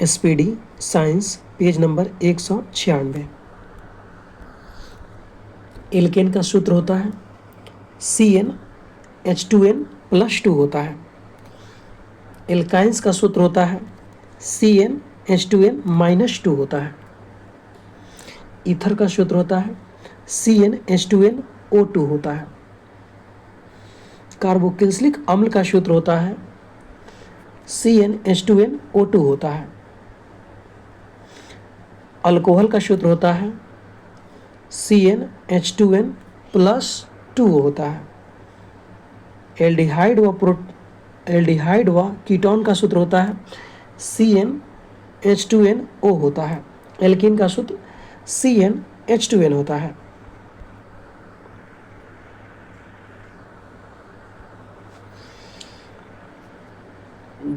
SPD science page number 196। Alkane का सूत्र होता है CnH2n+2 होता है। एल्काइंस का सूत्र होता है CnH2n-2 होता है। ईथर का सूत्र होता है CnH2nO2 होता है। कार्बोक्सिलिक अम्ल का सूत्र होता है CnH2nO2 होता है। अल्कोहल का सूत्र होता है CnH2n+2 होता है। एल्डिहाइड व कीटोन का सूत्र होता है CnH2nO होता है। एल्कीन का सूत्र CnH2n होता है।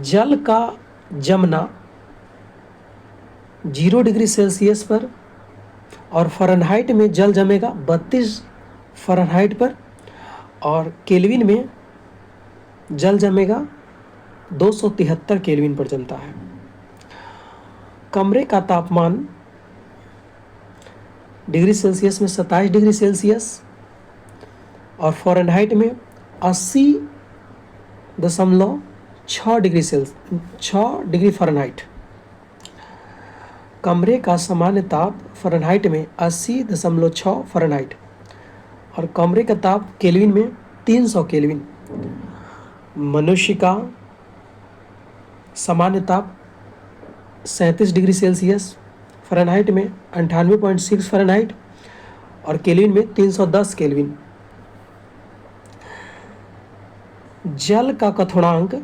जल का जमना 0 डिग्री सेल्सियस पर और फ़ारेनहाइट में जल जमेगा 32 फ़ारेनहाइट पर और केल्विन में जल जमेगा 273 केल्विन पर जमता है। कमरे का तापमान डिग्री सेल्सियस में 27 डिग्री सेल्सियस और फ़ारेनहाइट में 80.6 डिग्री फ़ारेनहाइट। कमरे का सामान्य ताप फ़ारेनहाइट में 80.6 फ़ारेनहाइट और कमरे का ताप केल्विन में 300 केल्विन। मनुष्य का सामान्य ताप 37 डिग्री सेल्सियस, फ़ारेनहाइट में 98.6 फ़ारेनहाइट और केल्विन में 310 केल्विन। जल का क्वथनांक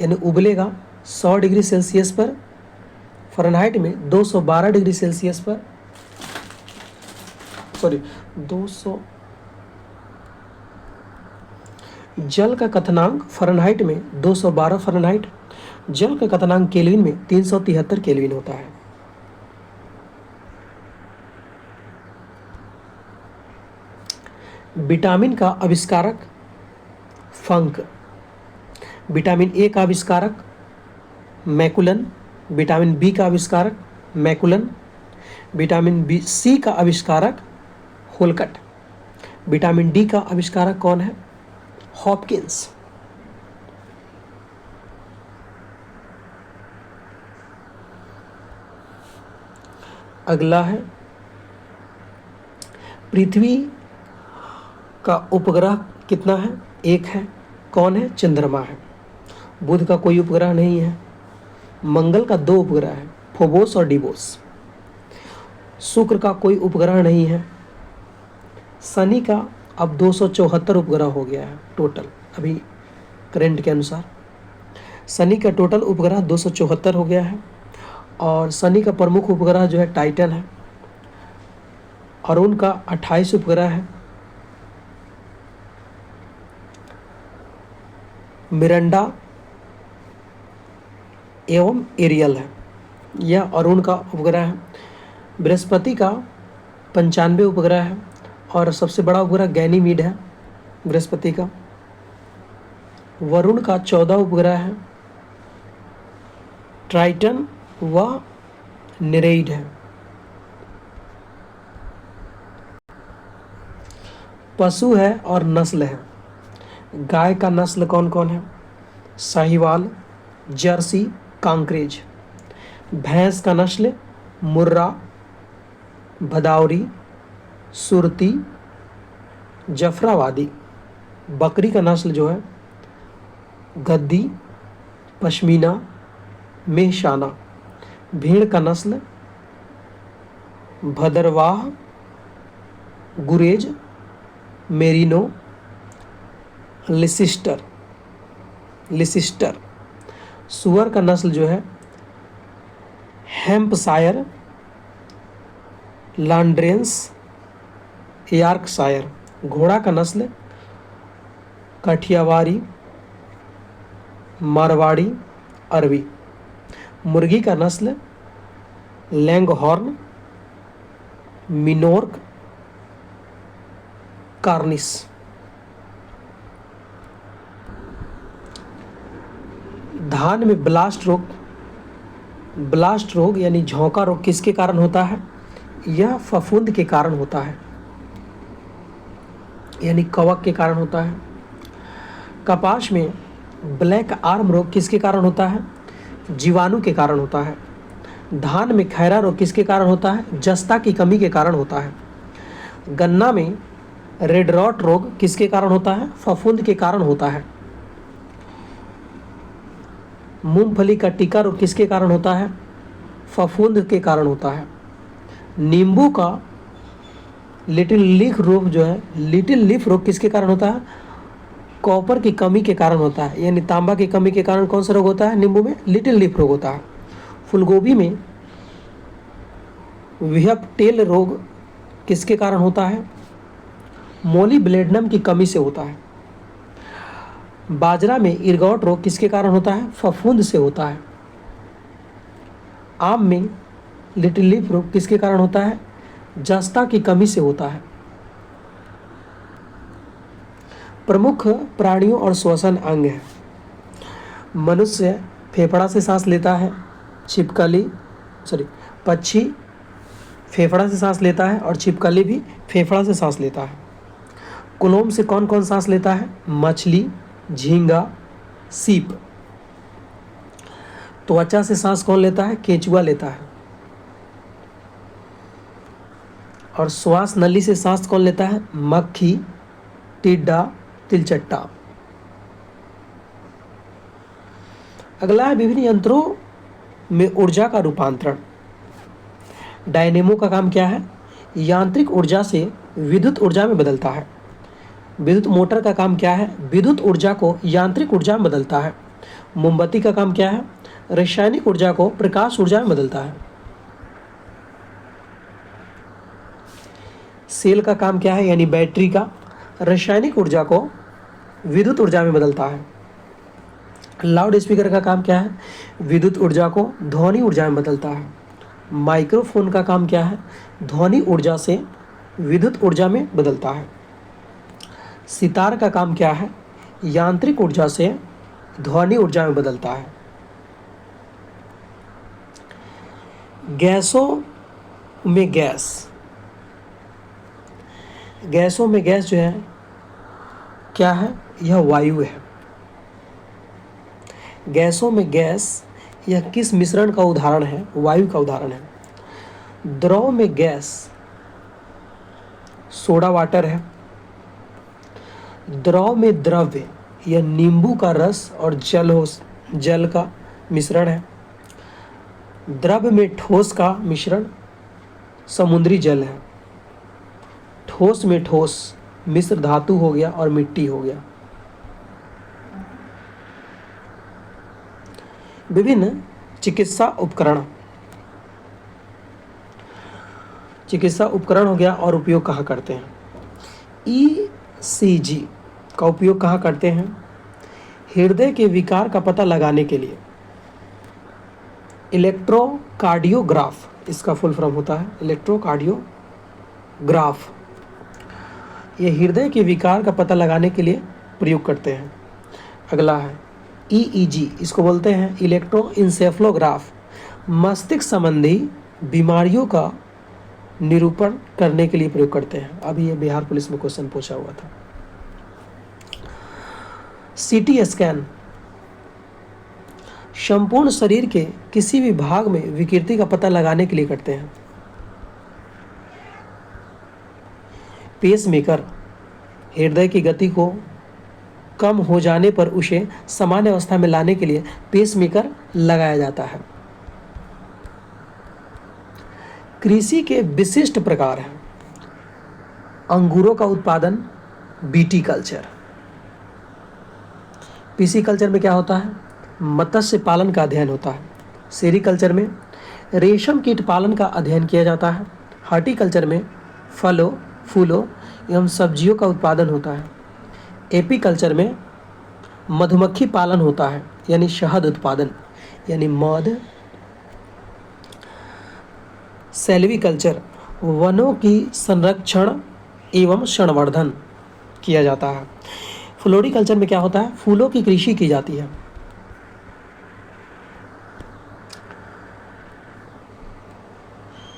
यानी उबलेगा 100 डिग्री सेल्सियस पर, फ़ारेनहाइट में 212 डिग्री सेल्सियस पर 200। जल का क्वथनांक फ़ारेनहाइट में 212 फ़ारेनहाइट, जल का क्वथनांक केल्विन में 373 केल्विन होता है। विटामिन का आविष्कारक फंक। विटामिन ए का आविष्कारक मैकुलन, विटामिन बी का आविष्कारक मैकुलन, विटामिन बी सी का आविष्कारक होलकट, विटामिन डी का आविष्कारक कौन है? हॉपकिंस। अगला है पृथ्वी का उपग्रह कितना है? एक है। कौन है? चंद्रमा है। बुध का कोई उपग्रह नहीं है। मंगल का 2 उपग्रह है, फोबोस और डिबोस। शुक्र का कोई उपग्रह नहीं है। शनि का अब 274 उपग्रह हो गया है टोटल, अभी करंट के अनुसार शनि का टोटल उपग्रह 274 हो गया है। और शनि का प्रमुख उपग्रह जो है टाइटन है। अरुण का 28 उपग्रह है। मिरांडा एवं एरियल है, यह अरुण का उपग्रह है। बृहस्पति का 95 उपग्रह है और सबसे बड़ा उपग्रह गैनीमीड है बृहस्पति का। वरुण का 14 उपग्रह है। ट्राइटन व नेरेइड है। पशु है और नस्ल है। गाय का नस्ल कौन कौन है? साहिवाल, जर्सी, कांकरेज। भैंस का नस्ल मुर्रा, भदावरी, सुरती, जफराबादी। बकरी का नस्ल जो है गद्दी, पश्मीना, मेहसाना। भेड़ का नस्ल भदरवाह, गुरेज, मेरिनो, लिसिस्टर। सुअर का नस्ल जो है हैम्पशायर, लैंड्रेंस, यॉर्कशायर। घोड़ा का नस्ल काठियावाड़ी, मारवाड़ी, अरबी। मुर्गी का नस्ल लैंगहॉर्न, मिनोर्क, कार्निस। धान में ब्लास्ट रोग ब्लास्ट रोग यानी झोंका रोग किसके कारण होता है? यह फफूंद के कारण होता है, यानी कवक के कारण होता है। कपास में ब्लैक आर्म रोग किसके कारण होता है? जीवाणु के कारण होता है। धान में खैरा रोग किसके कारण होता है? जस्ता की कमी के कारण होता है। गन्ना में रेड रॉट रोग किसके कारण होता है? फफूंद के कारण होता है। मूंगफली का टीका रोग किसके कारण होता है? फफूंद के कारण होता है। नींबू का लिटिल लीफ रोग जो है, लिटिल लीफ रोग किसके कारण होता है? कॉपर की कमी के कारण होता है, यानी तांबा की कमी के कारण कौन सा रोग होता है? नींबू में लिटिल लीफ रोग होता है। फूलगोभी में व्हीपटेल रोग किसके कारण होता है? मोलिब्लेडनम की कमी से होता है। बाजरा में इरगॉट रोग किसके कारण होता है? फफूंद से होता है। आम में लिटिल लीफ रोग किसके कारण होता है? जस्ता की कमी से होता है। प्रमुख प्राणियों और श्वसन अंग है। मनुष्य फेफड़ा से सांस लेता है, पक्षी फेफड़ा से सांस लेता है और छिपकली भी फेफड़ा से सांस लेता है। कुलोम से कौन कौन सांस लेता है? मछली, झींगा, सीप। त्वचा से सांस कौन लेता है? केंचुआ लेता है। और श्वास नली से सांस कौन लेता है? मक्खी, टिड्डा, तिलचट्टा। अगला है विभिन्न यंत्रों में ऊर्जा का रूपांतरण। डायनेमो का काम क्या है? यांत्रिक ऊर्जा से विद्युत ऊर्जा में बदलता है। विद्युत मोटर का काम क्या है? विद्युत ऊर्जा को यांत्रिक ऊर्जा में बदलता है। मोमबत्ती का काम क्या है? रासायनिक ऊर्जा को प्रकाश ऊर्जा में बदलता है। सेल का काम क्या है? यानी बैटरी का रासायनिक ऊर्जा को विद्युत ऊर्जा में बदलता है। लाउड स्पीकर का काम क्या है? विद्युत ऊर्जा को ध्वनि ऊर्जा में बदलता है। माइक्रोफोन का काम क्या है? ध्वनि ऊर्जा से विद्युत ऊर्जा में बदलता है। सितार का काम क्या है? यांत्रिक ऊर्जा से ध्वनि ऊर्जा में बदलता है। गैसों में गैस जो है क्या है? यह वायु है। गैसों में गैस यह किस मिश्रण का उदाहरण है? वायु का उदाहरण है। द्रव में गैस सोडा वाटर है। द्रव में द्रव्य यह नींबू का रस और जल का मिश्रण है। द्रव्य में ठोस का मिश्रण समुद्री जल है। ठोस में ठोस मिश्र धातु हो गया और मिट्टी हो गया। विभिन्न चिकित्सा उपकरण हो गया और उपयोग कहाँ करते हैं? ECG का उपयोग कहाँ करते हैं? हृदय के विकार का पता लगाने के लिए। इलेक्ट्रोकार्डियोग्राफ इसका फुल फॉर्म होता है, इलेक्ट्रोकार्डियोग्राफ। ये हृदय के विकार का पता लगाने के लिए प्रयोग करते हैं। अगला है EEG, इसको बोलते हैं इलेक्ट्रोइंसेफ्लोग्राफ। मस्तिष्क संबंधी बीमारियों का निरूपण करने के लिए प्रयोग करते हैं। अभी ये बिहार पुलिस में क्वेश्चन पूछा हुआ था। CT स्कैन संपूर्ण शरीर के किसी भी भाग में विकृति का पता लगाने के लिए करते हैं। पेसमेकर हृदय की गति को कम हो जाने पर उसे सामान्य अवस्था में लाने के लिए पेसमेकर लगाया जाता है। कृषि के विशिष्ट प्रकार हैं। अंगूरों का उत्पादन बीटी कल्चर। पीसी कल्चर में क्या होता है? मत्स्य पालन का अध्ययन होता है। सेरीकल्चर में रेशम कीट पालन का अध्ययन किया जाता है। हॉर्टिकल्चर में फलों, फूलों एवं सब्जियों का उत्पादन होता है। एपीकल्चर में मधुमक्खी पालन होता है, यानी शहद उत्पादन, यानी मध। सेल्वीकल्चर वनों की संरक्षण एवं संवर्धन किया जाता है। फ्लोरिकल्चर में क्या होता है? फूलों की कृषि की जाती है।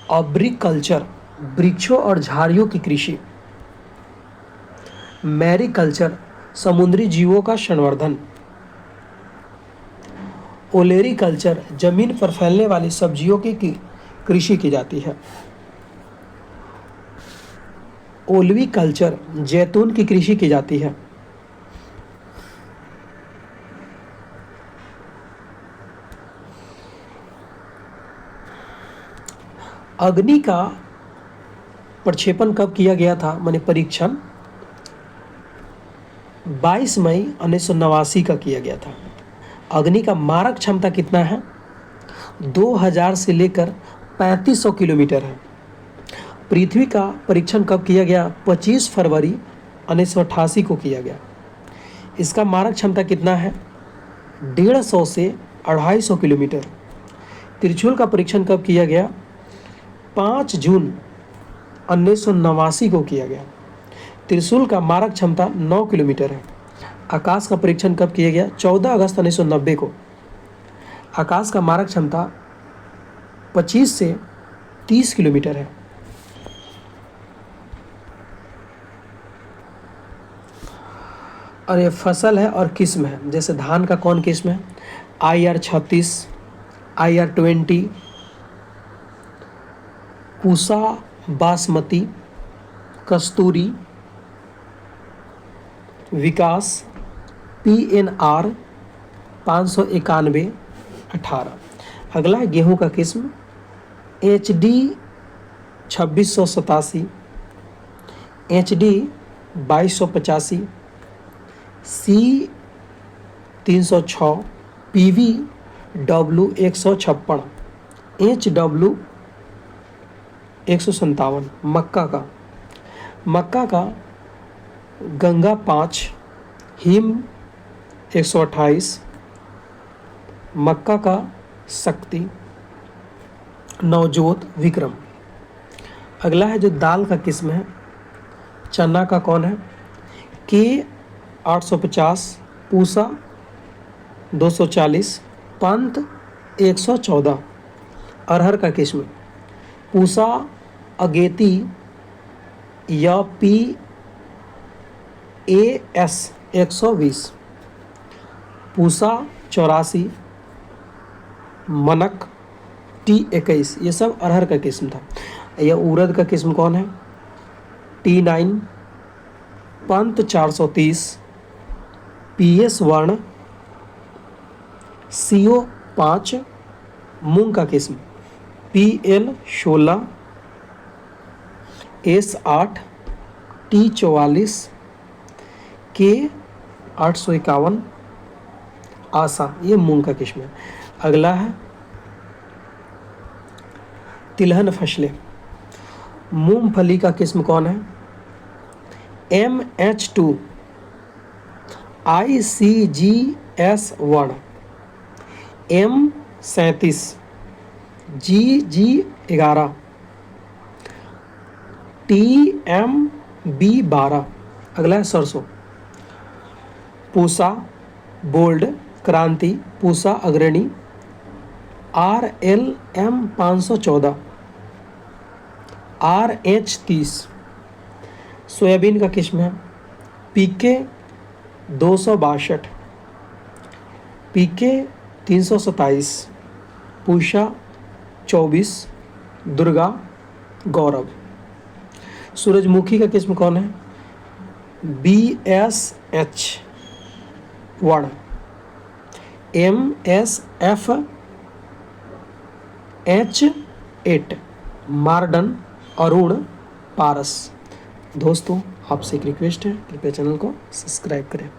ऑब्रिकल्चर, वृक्षों और झाड़ियों की कृषि। मैरीकल्चर, समुद्री जीवों का संवर्धन। ओलेरीकल्चर, जमीन पर फैलने वाली सब्जियों की कृषि की जाती है। ओलिविकल्चर, जैतून की कृषि की जाती है। अग्नि का प्रक्षेपण कब किया गया था, माने परीक्षण 22 मई 1989 का किया गया था। अग्नि का मारक क्षमता कितना है, 2000 से लेकर 3500 किलोमीटर है। पृथ्वी का परीक्षण कब किया गया, 25 फरवरी 1988 को किया गया। इसका मारक क्षमता कितना है, 150 से 250 किलोमीटर। त्रिशूल का परीक्षण कब किया गया, 5 जून 1989 को किया गया। त्रिशूल का मारक क्षमता 9 किलोमीटर है। आकाश का परीक्षण कब किया गया, 14 अगस्त 1990 को। आकाश का मारक क्षमता 25 से 30 किलोमीटर है। और ये फसल है और किस्म है, जैसे धान का कौन किस्म है, IR 36, IR 20, पूसा बासमती, कस्तूरी, विकास, PNR 591, 18। अगला है गेहूं का किस्म, HD 2687, HD 2285, C 306, PV W 156, HW 157। मक्का का गंगा 5, हिम 128, मक्का का शक्ति, नवजोत, विक्रम। अगला है जो दाल का किस्म है, चना का कौन है, K 850, पूसा 240, पंत 114। अरहर का किस्म, पूसा अगेती या PAS 120, पूसा 84, मनक T21। ये सब अरहर का किस्म था। यह उड़द का किस्म कौन है, T9, पंत 430, PS वर्ण, CO 5। मूंग का किस्म PL 16, S 8, T 44, K 851। आशा, ये मूंग का किस्म है। अगला है तिलहन फसलें। मूंगफली का किस्म कौन है, MH2, ICGS 1, M 37, GG 11, TMB 12। अगला है सरसों, पूसा बोल्ड, क्रांति, पूसा अग्रणी, RLM 514, RH 30। सोयाबीन का किस्म है PK 262, PK 327, पूषा 24, दुर्गा, गौरव। सूरजमुखी का किस्म कौन है, BSH 1, MSF H8, मार्डन, अरुण, पारस। दोस्तों आपसे एक रिक्वेस्ट है, कृपया चैनल को सब्सक्राइब करें।